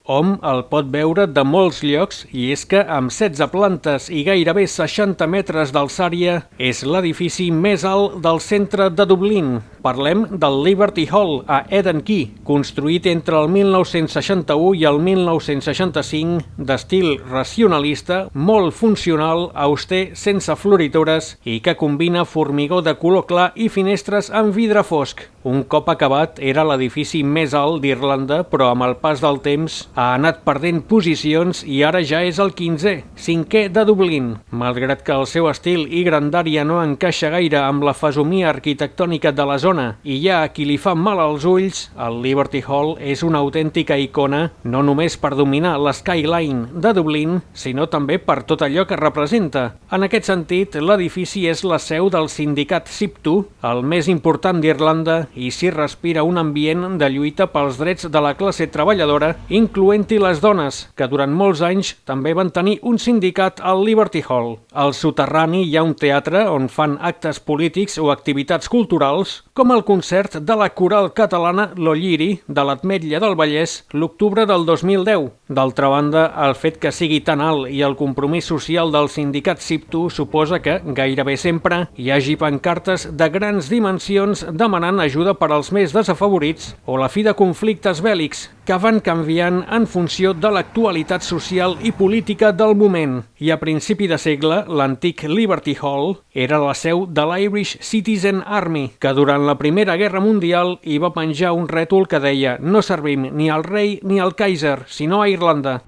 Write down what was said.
Hom el pot veure de molts llocs i és que amb 16 plantes i gairebé 60 metres d'alçària és l'edifici més alt del centre de Dublín. Parlem del Liberty Hall a Eden Quay, construït entre el 1961 i el 1965, d'estil racionalista, molt funcional, auster, sense floritures i que combina formigó de color clar i finestres amb vidre fosc. Un cop acabat era l'edifici més alt d'Irlanda, però amb el pas del temps ha anat perdent posicions i ara ja és el 15è, 5è de Dublín. Malgrat que el seu estil i grandària no encaixa gaire amb la fesomia arquitectònica de la zona i hi ha a qui li fa mal als ulls, el Liberty Hall és una autèntica icona no només per dominar l'skyline de Dublín, sinó també per tot allò que representa. En aquest sentit, l'edifici és la seu del sindicat SIPTU, el més important d'Irlanda, i s'hi respira un ambient de lluita pels drets de la classe treballadora, incloent-hi les dones, que durant molts anys també van tenir un sindicat al Liberty Hall. Al soterrani hi ha un teatre on fan actes polítics o activitats culturals, com el concert de la coral catalana Lo Lliri de l'Ametlla del Vallès l'octubre del 2010. D'altra banda, el fet que sigui tan alt i el compromís social del sindicat SIPTU suposa que, gairebé sempre, hi hagi pancartes de grans dimensions demanant ajuda per als més desafavorits o la fi de conflictes bèl·lics, que van canviant en funció de l'actualitat social i política del moment. I a principi de segle, l'antic Liberty Hall era la seu de l'Irish Citizen Army, que durant la Primera Guerra Mundial hi va penjar un rètol que deia «No servim ni al rei ni al Kaiser, sinó a Irlanda».